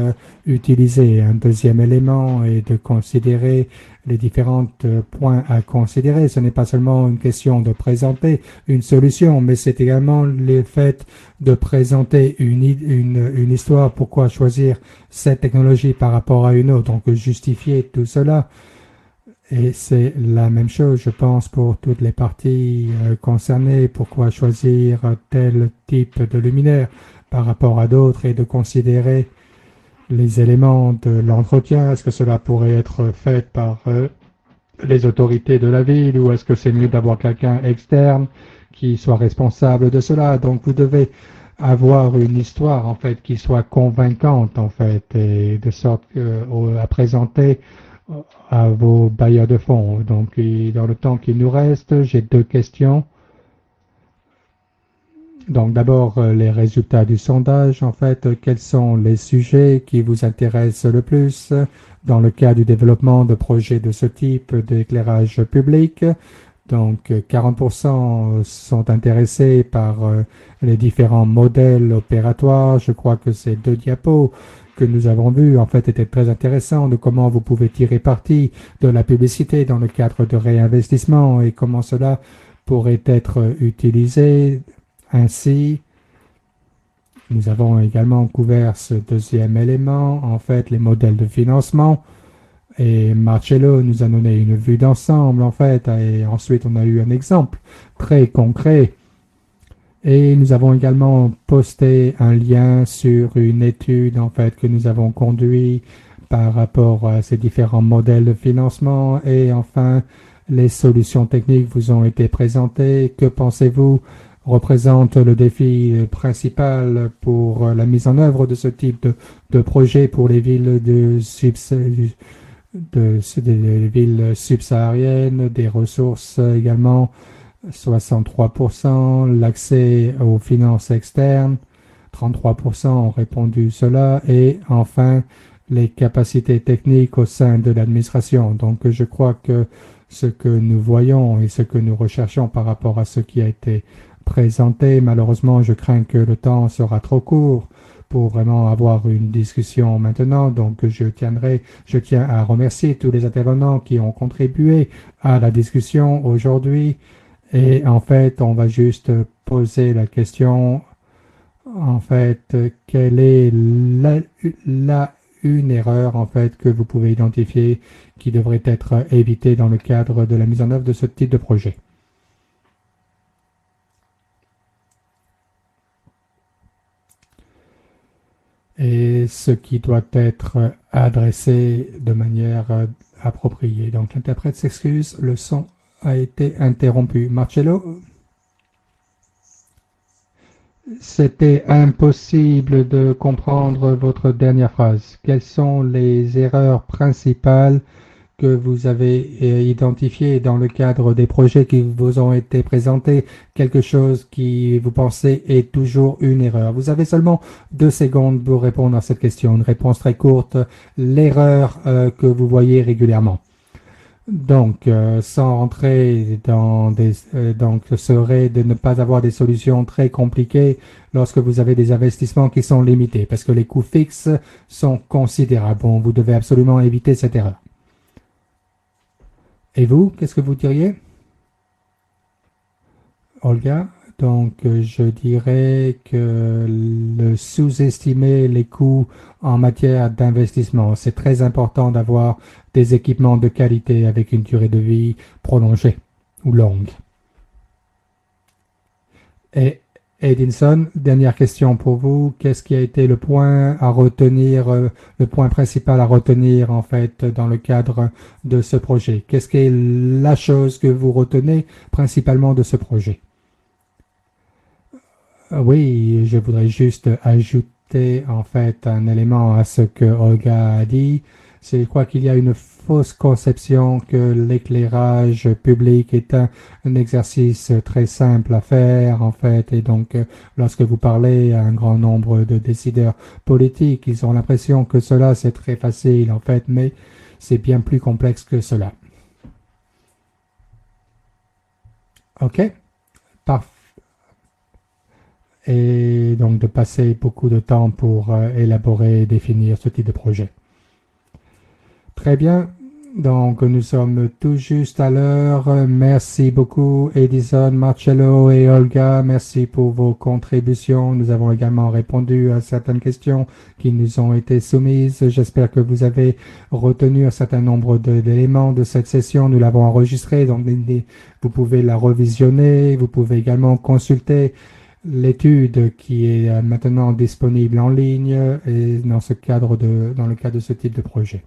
utilisé. Un deuxième élément est de considérer les différents points à considérer. Ce n'est pas seulement une question de présenter une solution, mais c'est également le fait de présenter une histoire. Pourquoi choisir cette technologie par rapport à une autre? Donc justifier tout cela. Et c'est la même chose, je pense, pour toutes les parties concernées. Pourquoi choisir tel type de luminaire par rapport à d'autres et de considérer les éléments de l'entretien? Est-ce que cela pourrait être fait par les autorités de la ville ou est-ce que c'est mieux d'avoir quelqu'un externe qui soit responsable de cela? Donc vous devez avoir une histoire en fait qui soit convaincante en fait et de sorte à présenter à vos bailleurs de fonds. Donc dans le temps qui nous reste, j'ai deux questions. Donc d'abord, les résultats du sondage, en fait, quels sont les sujets qui vous intéressent le plus dans le cas du développement de projets de ce type d'éclairage public? Donc 40% sont intéressés par les différents modèles opératoires. Je crois que ces deux diapos que nous avons vus, en fait, étaient très intéressants de comment vous pouvez tirer parti de la publicité dans le cadre de réinvestissement et comment cela pourrait être utilisé. Ainsi, nous avons également couvert ce deuxième élément, en fait, les modèles de financement. Et Marcello nous a donné une vue d'ensemble, en fait, et ensuite on a eu un exemple très concret. Et nous avons également posté un lien sur une étude, en fait, que nous avons conduit par rapport à ces différents modèles de financement. Et enfin, les solutions techniques vous ont été présentées. Que pensez-vous représente le défi principal pour la mise en œuvre de ce type de projet pour les villes des villes subsahariennes, des ressources également, 63%, l'accès aux finances externes, 33% ont répondu cela, et enfin les capacités techniques au sein de l'administration. Donc je crois que ce que nous voyons et ce que nous recherchons par rapport à ce qui a été présenté, malheureusement je crains que le temps sera trop court pour vraiment avoir une discussion maintenant. Donc je tiens à remercier tous les intervenants qui ont contribué à la discussion aujourd'hui. Et en fait, on va juste poser la question, en fait, quelle est une erreur en fait que vous pouvez identifier qui devrait être évitée dans le cadre de la mise en œuvre de ce type de projet? Et ce qui doit être adressé de manière appropriée. Donc l'interprète s'excuse, le son a été interrompu. Marcello, c'était impossible de comprendre votre dernière phrase. Quelles sont les erreurs principales que vous avez identifiées dans le cadre des projets qui vous ont été présentés? Quelque chose qui vous pensez est toujours une erreur. Vous avez seulement 2 secondes pour répondre à cette question. Une réponse très courte. L'erreur que vous voyez régulièrement. Donc, sans rentrer dans donc, serait de ne pas avoir des solutions très compliquées lorsque vous avez des investissements qui sont limités, parce que les coûts fixes sont considérables. Bon, vous devez absolument éviter cette erreur. Et vous, qu'est-ce que vous diriez, Olga? Donc, je dirais que le sous-estimer les coûts en matière d'investissement, c'est très important d'avoir des équipements de qualité avec une durée de vie prolongée ou longue. Et Edinson, dernière question pour vous. Qu'est-ce qui a été le point à retenir, le point principal à retenir en fait dans le cadre de ce projet? Qu'est-ce qui est la chose que vous retenez principalement de ce projet? Oui, je voudrais juste ajouter en fait un élément à ce que Olga a dit. C'est, je crois qu'il y a une fausse conception que l'éclairage public est un exercice très simple à faire en fait. Et donc, lorsque vous parlez à un grand nombre de décideurs politiques, ils ont l'impression que cela c'est très facile en fait, mais c'est bien plus complexe que cela. Ok? Parfait. Et donc de passer beaucoup de temps pour élaborer et définir ce type de projet. Très bien, donc nous sommes tout juste à l'heure. Merci beaucoup Edison, Marcello et Olga. Merci pour vos contributions. Nous avons également répondu à certaines questions qui nous ont été soumises. J'espère que vous avez retenu un certain nombre d'éléments de cette session. Nous l'avons enregistrée, donc vous pouvez la revisionner. Vous pouvez également consulter l'étude qui est maintenant disponible en ligne et dans le cadre de ce type de projet.